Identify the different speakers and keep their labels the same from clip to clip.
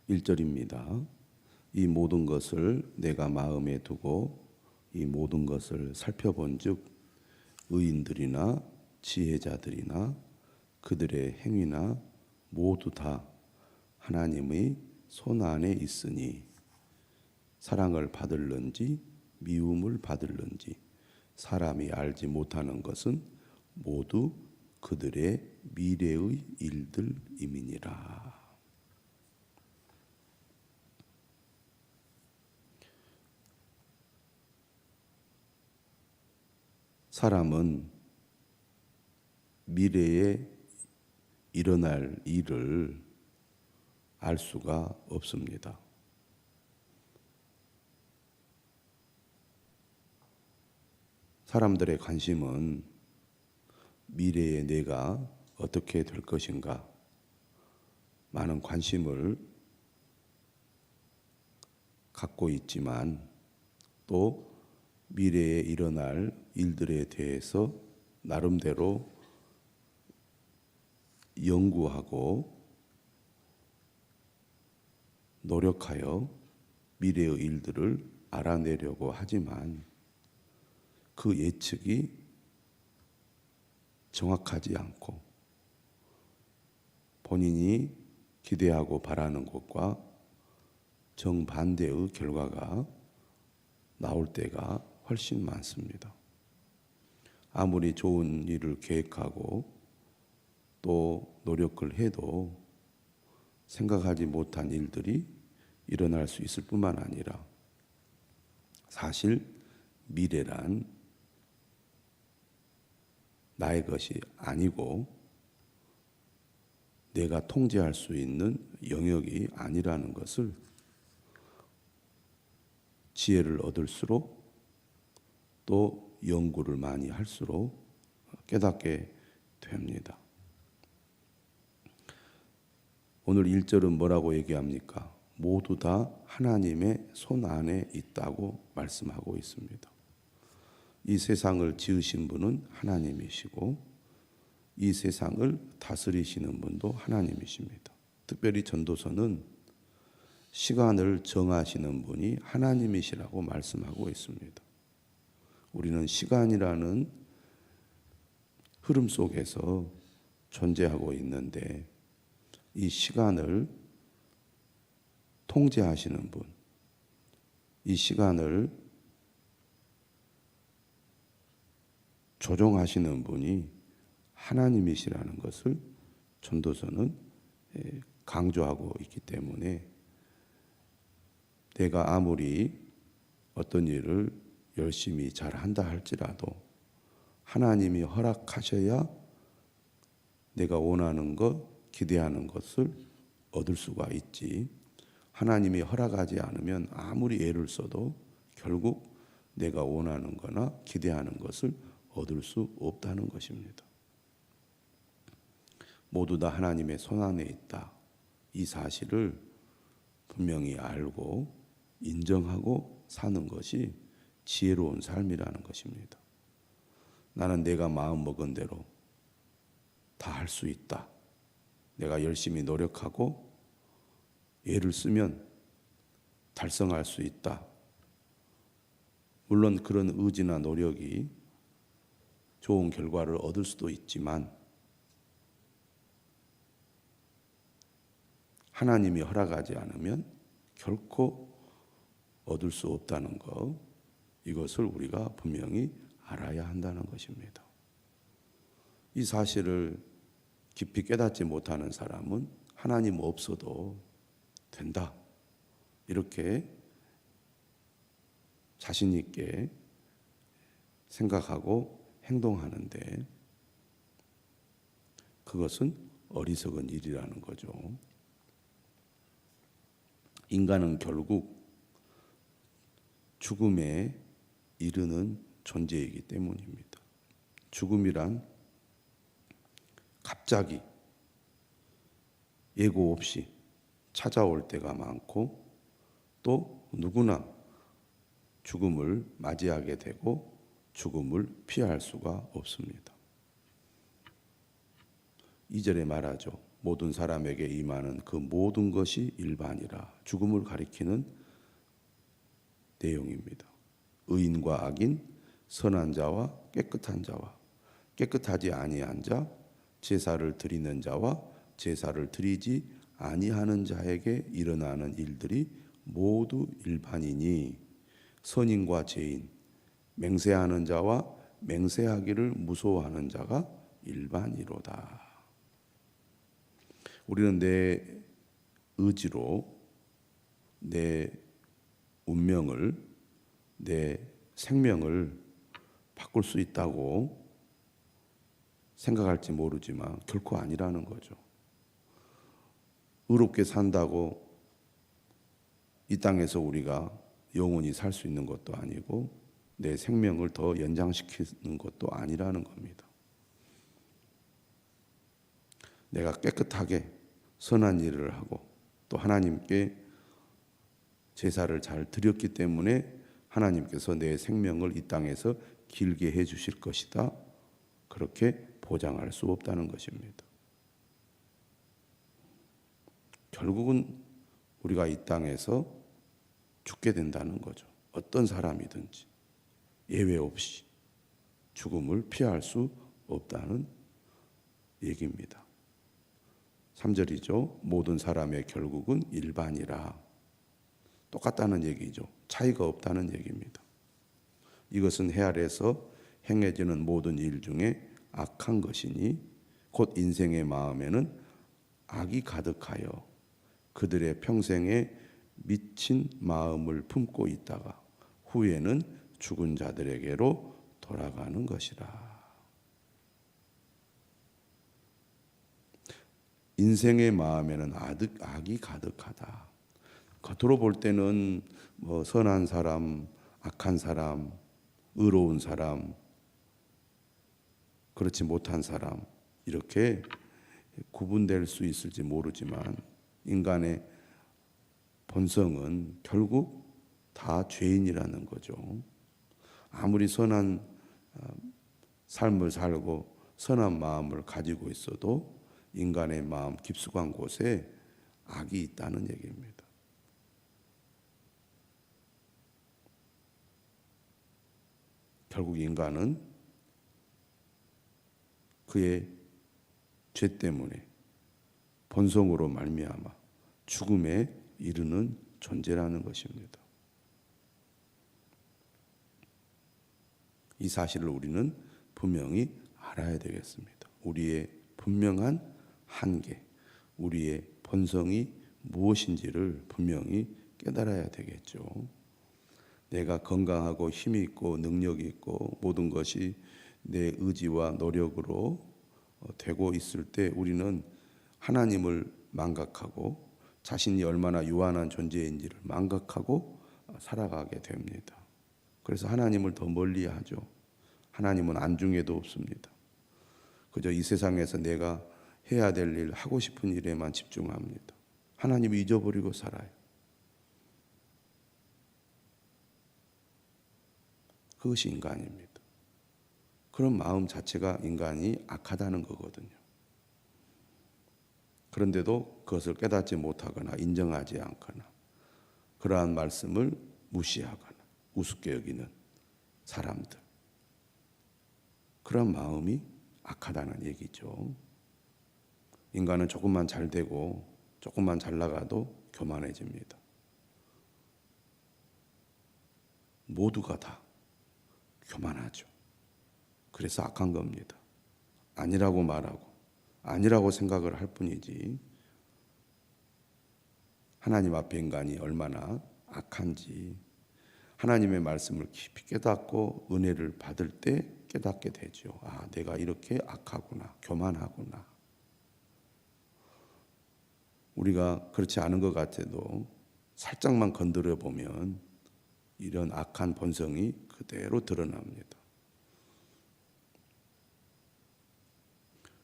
Speaker 1: 1절입니다. 이 모든 것을 내가 마음에 두고 이 모든 것을 살펴본즉 의인들이나 지혜자들이나 그들의 행위나 모두 다 하나님의 손 안에 있으니 사랑을 받을는지 미움을 받을는지 사람이 알지 못하는 것은 모두 그들의 미래의 일들임이니라. 사람은 미래에 일어날 일을 알 수가 없습니다. 사람들의 관심은 미래에 내가 어떻게 될 것인가 많은 관심을 갖고 있지만 또 미래에 일어날 일들에 대해서 나름대로 연구하고 노력하여 미래의 일들을 알아내려고 하지만 그 예측이 정확하지 않고 본인이 기대하고 바라는 것과 정반대의 결과가 나올 때가 훨씬 많습니다. 아무리 좋은 일을 계획하고 또 노력을 해도 생각하지 못한 일들이 일어날 수 있을 뿐만 아니라 사실 미래란 나의 것이 아니고 내가 통제할 수 있는 영역이 아니라는 것을 지혜를 얻을수록 또 연구를 많이 할수록 깨닫게 됩니다. 오늘 1절은 뭐라고 얘기합니까? 모두 다 하나님의 손 안에 있다고 말씀하고 있습니다. 이 세상을 지으신 분은 하나님이시고 이 세상을 다스리시는 분도 하나님이십니다. 특별히 전도서는 시간을 정하시는 분이 하나님이시라고 말씀하고 있습니다. 우리는 시간이라는 흐름 속에서 존재하고 있는데 이 시간을 통제하시는 분, 이 시간을 조종하시는 분이 하나님이시라는 것을 전도서는 강조하고 있기 때문에 내가 아무리 어떤 일을 열심히 잘한다 할지라도 하나님이 허락하셔야 내가 원하는 것, 기대하는 것을 얻을 수가 있지 하나님이 허락하지 않으면 아무리 애를 써도 결국 내가 원하는 거나 기대하는 것을 얻을 수 없다는 것입니다. 모두 다 하나님의 손 안에 있다. 이 사실을 분명히 알고 인정하고 사는 것이 지혜로운 삶이라는 것입니다. 나는 내가 마음 먹은 대로 다 할 수 있다. 내가 열심히 노력하고 애를 쓰면 달성할 수 있다. 물론 그런 의지나 노력이 좋은 결과를 얻을 수도 있지만 하나님이 허락하지 않으면 결코 얻을 수 없다는 것, 이것을 우리가 분명히 알아야 한다는 것입니다. 이 사실을 깊이 깨닫지 못하는 사람은 하나님 없어도 된다. 이렇게 자신 있게 생각하고 행동하는데 그것은 어리석은 일이라는 거죠. 인간은 결국 죽음에 이르는 존재이기 때문입니다. 죽음이란 갑자기 예고 없이 찾아올 때가 많고 또 누구나 죽음을 맞이하게 되고 죽음을 피할 수가 없습니다. 2절에 말하죠. 모든 사람에게 임하는 그 모든 것이 일반이라. 죽음을 가리키는 내용입니다. 의인과 악인, 선한 자와 깨끗한 자와 깨끗하지 아니한 자, 제사를 드리는 자와 제사를 드리지 아니하는 자에게 일어나는 일들이 모두 일반이니 선인과 죄인, 맹세하는 자와 맹세하기를 무서워하는 자가 일반이로다. 우리는 내 의지로 내 운명을, 내 생명을 바꿀 수 있다고 생각할지 모르지만 결코 아니라는 거죠. 의롭게 산다고 이 땅에서 우리가 영원히 살 수 있는 것도 아니고 내 생명을 더 연장시키는 것도 아니라는 겁니다. 내가 깨끗하게 선한 일을 하고 또 하나님께 제사를 잘 드렸기 때문에 하나님께서 내 생명을 이 땅에서 길게 해 주실 것이다. 그렇게 보장할 수 없다는 것입니다. 결국은 우리가 이 땅에서 죽게 된다는 거죠. 어떤 사람이든지 예외 없이 죽음을 피할 수 없다는 얘기입니다. 3절이죠. 모든 사람의 결국은 일반이라. 똑같다는 얘기죠. 차이가 없다는 얘기입니다. 이것은 해 아래서 행해지는 모든 일 중에 악한 것이니 곧 인생의 마음에는 악이 가득하여 그들의 평생에 미친 마음을 품고 있다가 후에는 죽은 자들에게로 돌아가는 것이라. 인생의 마음에는 악이 가득하다. 겉으로 볼 때는 뭐 선한 사람, 악한 사람, 의로운 사람, 그렇지 못한 사람 이렇게 구분될 수 있을지 모르지만 인간의 본성은 결국 다 죄인이라는 거죠. 아무리 선한 삶을 살고 선한 마음을 가지고 있어도 인간의 마음 깊숙한 곳에 악이 있다는 얘기입니다. 결국 인간은 그의 죄 때문에 본성으로 말미암아 죽음에 이르는 존재라는 것입니다. 이 사실을 우리는 분명히 알아야 되겠습니다. 우리의 분명한 한계, 우리의 본성이 무엇인지를 분명히 깨달아야 되겠죠. 내가 건강하고 힘이 있고 능력이 있고 모든 것이 내 의지와 노력으로 되고 있을 때 우리는 하나님을 망각하고 자신이 얼마나 유한한 존재인지를 망각하고 살아가게 됩니다. 그래서 하나님을 더 멀리하죠. 하나님은 안중에도 없습니다. 그저 이 세상에서 내가 해야 될 일, 하고 싶은 일에만 집중합니다. 하나님을 잊어버리고 살아요. 그것이 인간입니다. 그런 마음 자체가 인간이 악하다는 거거든요. 그런데도 그것을 깨닫지 못하거나 인정하지 않거나 그러한 말씀을 무시하거나 우습게 여기는 사람들, 그런 마음이 악하다는 얘기죠. 인간은 조금만 잘 되고 조금만 잘 나가도 교만해집니다. 모두가 다 교만하죠. 그래서 악한 겁니다. 아니라고 말하고 아니라고 생각을 할 뿐이지 하나님 앞에 인간이 얼마나 악한지 하나님의 말씀을 깊이 깨닫고 은혜를 받을 때 깨닫게 되죠. 아, 내가 이렇게 악하구나, 교만하구나. 우리가 그렇지 않은 것 같아도 살짝만 건드려 보면 이런 악한 본성이 그대로 드러납니다.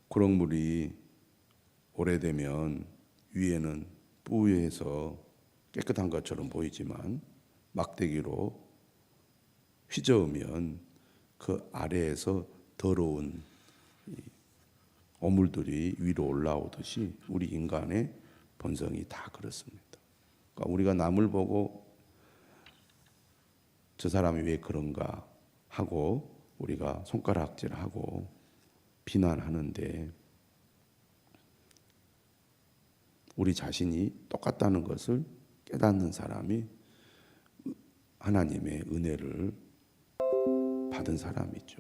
Speaker 1: 구렁물이 오래되면 위에는 뿌예해서 깨끗한 것처럼 보이지만 막대기로 휘저으면 그 아래에서 더러운 오물들이 위로 올라오듯이 우리 인간의 본성이 다 그렇습니다. 그러니까 우리가 남을 보고 저 사람이 왜 그런가 하고 우리가 손가락질하고 비난하는데 우리 자신이 똑같다는 것을 깨닫는 사람이 하나님의 은혜를 받은 사람이죠.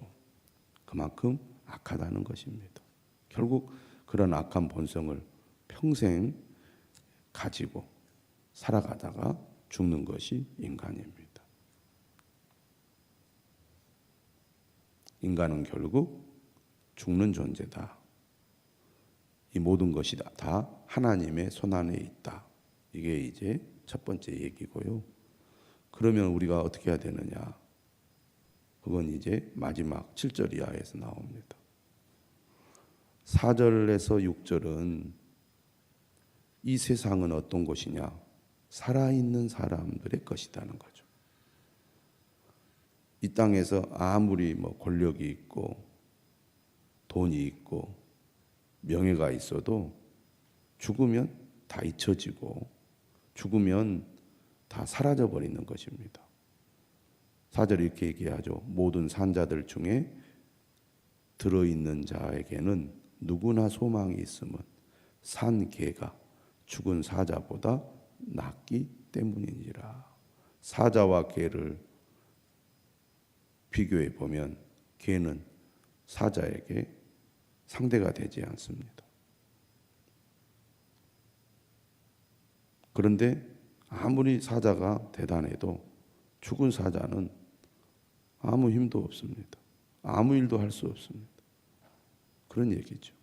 Speaker 1: 그만큼 악하다는 것입니다. 결국 그런 악한 본성을 평생 가지고 살아가다가 죽는 것이 인간입니다. 인간은 결국 죽는 존재다. 이 모든 것이 다 하나님의 손안에 있다. 이게 이제 첫 번째 얘기고요. 그러면 우리가 어떻게 해야 되느냐? 그건 이제 마지막 7절 이하에서 나옵니다. 4절에서 6절은 이 세상은 어떤 곳이냐? 살아있는 사람들의 것이라는 거죠. 이 땅에서 아무리 권력이 있고 돈이 있고 명예가 있어도 죽으면 다 잊혀지고 죽으면 다 사라져 버리는 것입니다. 4절에 이렇게 얘기하죠. 모든 산자들 중에 들어있는 자에게는 누구나 소망이 있음은 산 개가 죽은 사자보다 낫기 때문이니라. 사자와 개를 비교해 보면 개는 사자에게 상대가 되지 않습니다. 그런데 아무리 사자가 대단해도 죽은 사자는 아무 힘도 없습니다. 아무 일도 할 수 없습니다. 그런 얘기죠.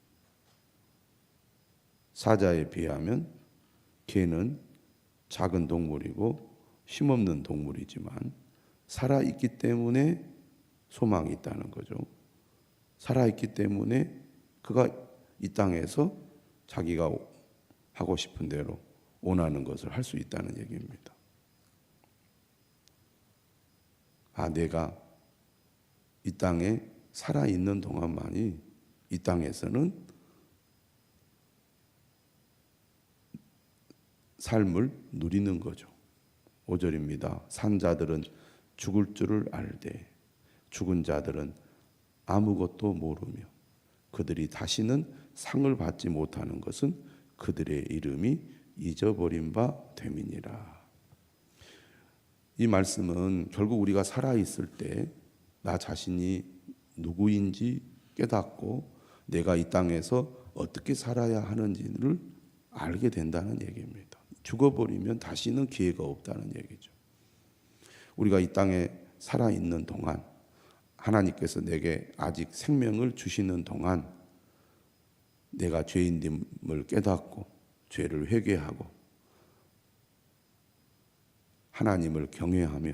Speaker 1: 사자에 비하면 개는 작은 동물이고 힘없는 동물이지만 살아있기 때문에 소망이 있다는 거죠. 살아있기 때문에 그가 이 땅에서 자기가 하고 싶은 대로 원하는 것을 할 수 있다는 얘기입니다. 내가 이 땅에 살아있는 동안만이 이 땅에서는 삶을 누리는 거죠. 5절입니다. 산 자들은 죽을 줄을 알되 죽은 자들은 아무것도 모르며 그들이 다시는 상을 받지 못하는 것은 그들의 이름이 잊어버린 바 됨이니라. 이 말씀은 결국 우리가 살아있을 때 나 자신이 누구인지 깨닫고 내가 이 땅에서 어떻게 살아야 하는지를 알게 된다는 얘기입니다. 죽어버리면 다시는 기회가 없다는 얘기죠. 우리가 이 땅에 살아있는 동안 하나님께서 내게 아직 생명을 주시는 동안 내가 죄인됨을 깨닫고 죄를 회개하고 하나님을 경외하며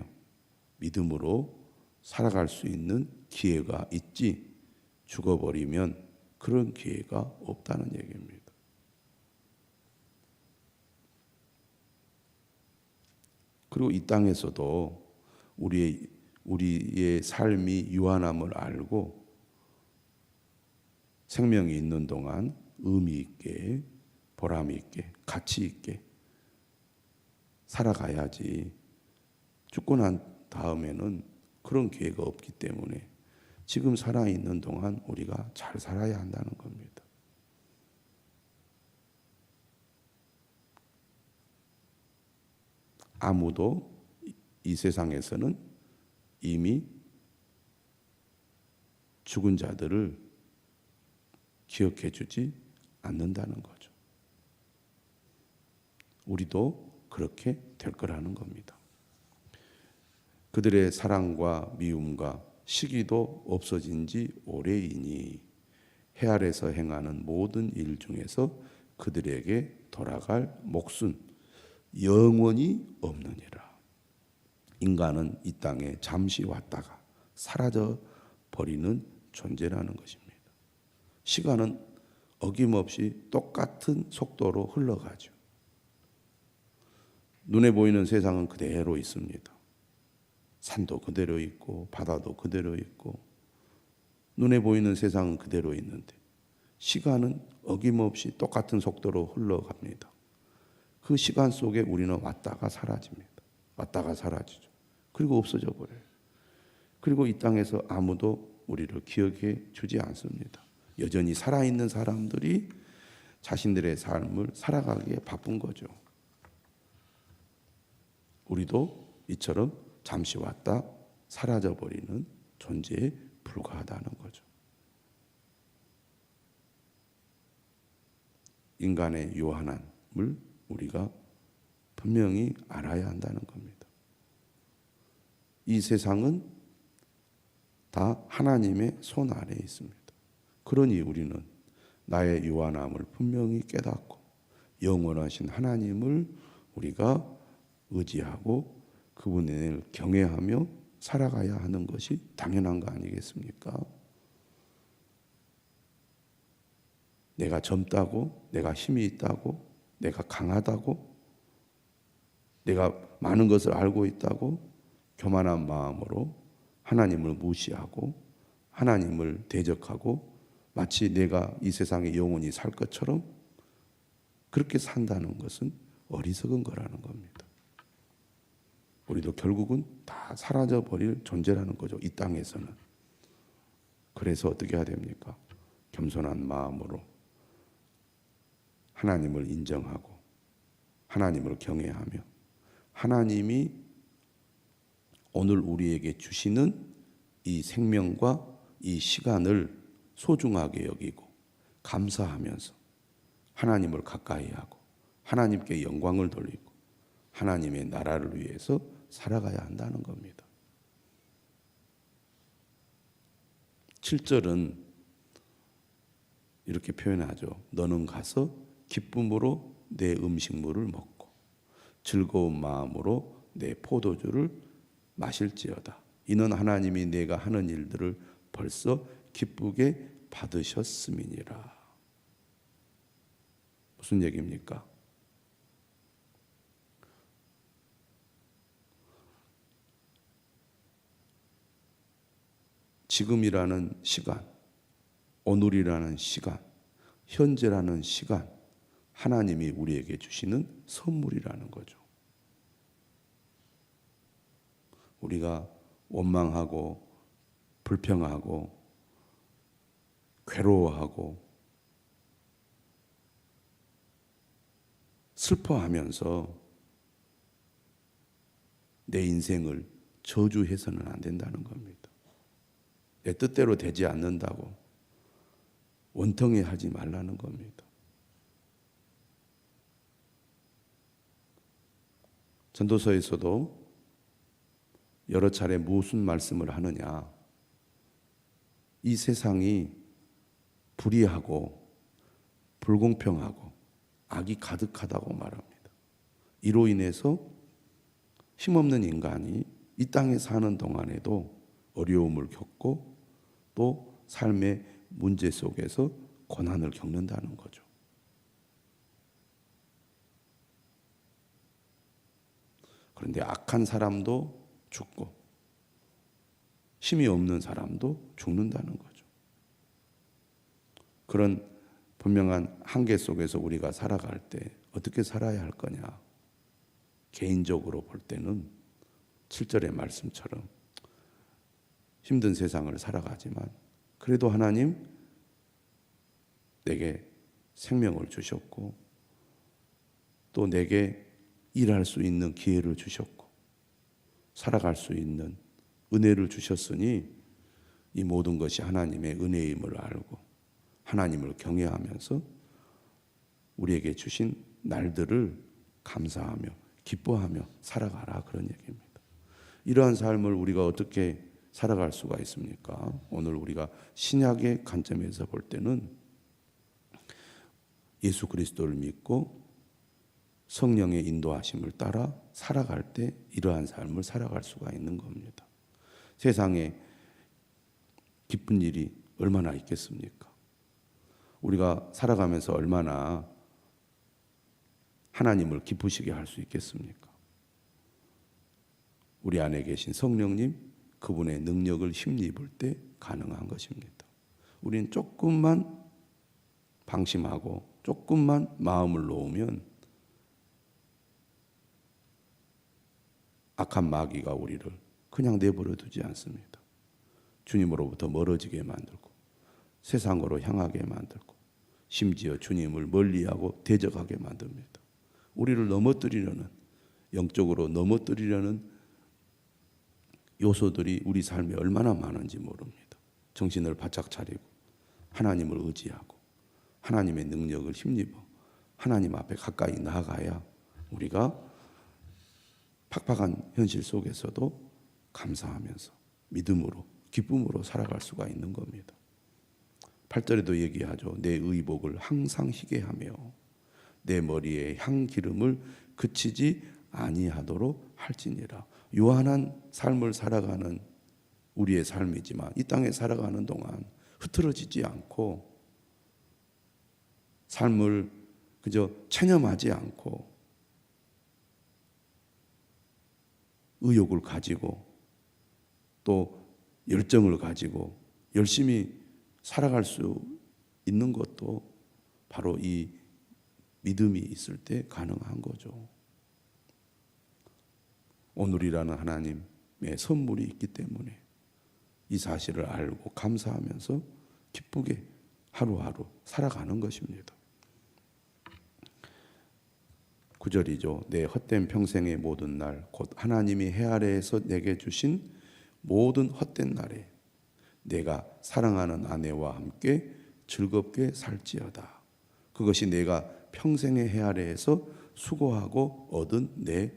Speaker 1: 믿음으로 살아갈 수 있는 기회가 있지 죽어버리면 그런 기회가 없다는 얘기입니다. 그리고 이 땅에서도 우리의 삶이 유한함을 알고 생명이 있는 동안 의미 있게 보람 있게 가치 있게 살아가야지 죽고 난 다음에는 그런 기회가 없기 때문에 지금 살아있는 동안 우리가 잘 살아야 한다는 겁니다. 아무도 이 세상에서는 이미 죽은 자들을 기억해 주지 않는다는 거죠. 우리도 그렇게 될 거라는 겁니다. 그들의 사랑과 미움과 시기도 없어진 지 오래이니 해 아래서 행하는 모든 일 중에서 그들에게 돌아갈 몫은 영원히 없느니라. 인간은 이 땅에 잠시 왔다가 사라져 버리는 존재라는 것입니다. 시간은 어김없이 똑같은 속도로 흘러가죠. 눈에 보이는 세상은 그대로 있습니다. 산도 그대로 있고 바다도 그대로 있고 눈에 보이는 세상은 그대로 있는데 시간은 어김없이 똑같은 속도로 흘러갑니다. 그 시간 속에 우리는 왔다가 사라집니다. 왔다가 사라지죠. 그리고 없어져 버려요. 그리고 이 땅에서 아무도 우리를 기억해 주지 않습니다. 여전히 살아있는 사람들이 자신들의 삶을 살아가기에 바쁜 거죠. 우리도 이처럼 잠시 왔다 사라져버리는 존재에 불과하다는 거죠. 인간의 요한함을 우리가 분명히 알아야 한다는 겁니다. 이 세상은 다 하나님의 손 아래에 있습니다. 그러니 우리는 나의 요한함을 분명히 깨닫고 영원하신 하나님을 우리가 의지하고 그분을 경외하며 살아가야 하는 것이 당연한 거 아니겠습니까? 내가 젊다고, 내가 힘이 있다고, 내가 강하다고, 내가 많은 것을 알고 있다고 교만한 마음으로 하나님을 무시하고 하나님을 대적하고 마치 내가 이 세상에 영원히 살 것처럼 그렇게 산다는 것은 어리석은 거라는 겁니다. 우리도 결국은 다 사라져버릴 존재라는 거죠. 이 땅에서는. 그래서 어떻게 해야 됩니까? 겸손한 마음으로 하나님을 인정하고 하나님을 경외하며 하나님이 오늘 우리에게 주시는 이 생명과 이 시간을 소중하게 여기고 감사하면서 하나님을 가까이 하고 하나님께 영광을 돌리고 하나님의 나라를 위해서 살아가야 한다는 겁니다. 7절은 이렇게 표현하죠. 너는 가서 기쁨으로 내 음식물을 먹고 즐거운 마음으로 내 포도주를 마실지어다. 이는 하나님이 내가 하는 일들을 벌써 기쁘게 받으셨음이니라. 무슨 얘기입니까? 지금이라는 시간, 오늘이라는 시간, 현재라는 시간, 하나님이 우리에게 주시는 선물이라는 거죠. 우리가 원망하고 불평하고 괴로워하고 슬퍼하면서 내 인생을 저주해서는 안 된다는 겁니다. 내 뜻대로 되지 않는다고 원통해 하지 말라는 겁니다. 전도서에서도 여러 차례 무슨 말씀을 하느냐. 이 세상이 불의하고 불공평하고 악이 가득하다고 말합니다. 이로 인해서 힘없는 인간이 이 땅에 사는 동안에도 어려움을 겪고 또 삶의 문제 속에서 고난을 겪는다는 거죠. 그런데 악한 사람도 죽고 힘이 없는 사람도 죽는다는 거죠. 그런 분명한 한계 속에서 우리가 살아갈 때 어떻게 살아야 할 거냐. 개인적으로 볼 때는 7절의 말씀처럼 힘든 세상을 살아가지만 그래도 하나님 내게 생명을 주셨고 또 내게 일할 수 있는 기회를 주셨고 살아갈 수 있는 은혜를 주셨으니 이 모든 것이 하나님의 은혜임을 알고 하나님을 경외하면서 우리에게 주신 날들을 감사하며 기뻐하며 살아가라, 그런 얘기입니다. 이러한 삶을 우리가 어떻게 살아갈 수가 있습니까? 오늘 우리가 신약의 관점에서 볼 때는 예수 그리스도를 믿고 성령의 인도하심을 따라 살아갈 때 이러한 삶을 살아갈 수가 있는 겁니다. 세상에 기쁜 일이 얼마나 있겠습니까? 우리가 살아가면서 얼마나 하나님을 기쁘시게 할 수 있겠습니까? 우리 안에 계신 성령님, 그분의 능력을 힘입을 때 가능한 것입니다. 우리는 조금만 방심하고 조금만 마음을 놓으면 악한 마귀가 우리를 그냥 내버려 두지 않습니다. 주님으로부터 멀어지게 만들고 세상으로 향하게 만들고 심지어 주님을 멀리하고 대적하게 만듭니다. 우리를 넘어뜨리려는, 영적으로 넘어뜨리려는 요소들이 우리 삶에 얼마나 많은지 모릅니다. 정신을 바짝 차리고 하나님을 의지하고 하나님의 능력을 힘입어 하나님 앞에 가까이 나아가야 우리가 팍팍한 현실 속에서도 감사하면서 믿음으로 기쁨으로 살아갈 수가 있는 겁니다. 8절에도 얘기하죠. 내 의복을 항상 희게 하며 내 머리에 향기름을 그치지 아니하도록 할지니라. 요한한 삶을 살아가는 우리의 삶이지만 이 땅에 살아가는 동안 흐트러지지 않고 삶을 그저 체념하지 않고 의욕을 가지고 또 열정을 가지고 열심히 살아갈 수 있는 것도 바로 이 믿음이 있을 때 가능한 거죠. 오늘이라는 하나님의 선물이 있기 때문에 이 사실을 알고 감사하면서 기쁘게 하루하루 살아가는 것입니다. 9절이죠. 내 헛된 평생의 모든 날 곧 하나님이 해 아래에서 내게 주신 모든 헛된 날에 내가 사랑하는 아내와 함께 즐겁게 살지어다. 그것이 내가 평생의 해 아래에서 수고하고 얻은 내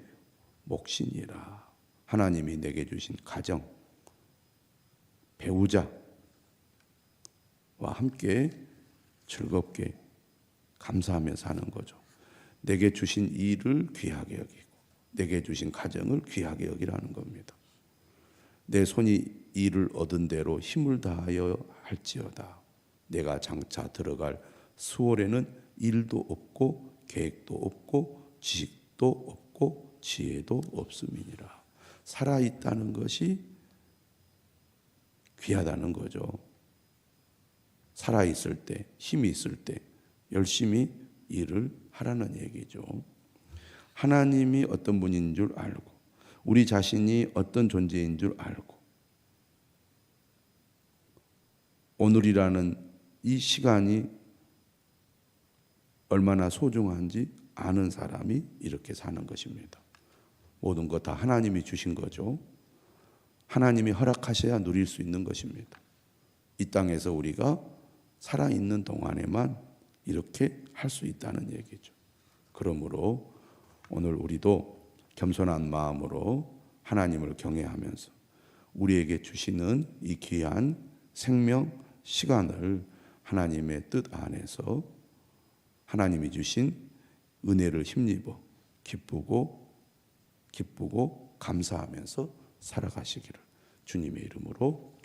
Speaker 1: 몫이니라. 하나님이 내게 주신 가정, 배우자와 함께 즐겁게 감사하며 사는 거죠. 내게 주신 일을 귀하게 여기고 내게 주신 가정을 귀하게 여기라는 겁니다. 내 손이 일을 얻은 대로 힘을 다하여 할지어다. 내가 장차 들어갈 수월에는 일도 없고 계획도 없고 지식도 없고 지혜도 없음이니라. 살아있다는 것이 귀하다는 거죠. 살아있을 때, 힘이 있을 때 열심히 일을 하라는 얘기죠. 하나님이 어떤 분인 줄 알고 우리 자신이 어떤 존재인 줄 알고 오늘이라는 이 시간이 얼마나 소중한지 아는 사람이 이렇게 사는 것입니다. 모든 것 다 하나님이 주신 거죠. 하나님이 허락하셔야 누릴 수 있는 것입니다. 이 땅에서 우리가 살아있는 동안에만 이렇게 할 수 있다는 얘기죠. 그러므로 오늘 우리도 겸손한 마음으로 하나님을 경외하면서 우리에게 주시는 이 귀한 생명, 시간을 하나님의 뜻 안에서 하나님이 주신 은혜를 힘입어 기쁘고 감사하면서 살아가시기를 주님의 이름으로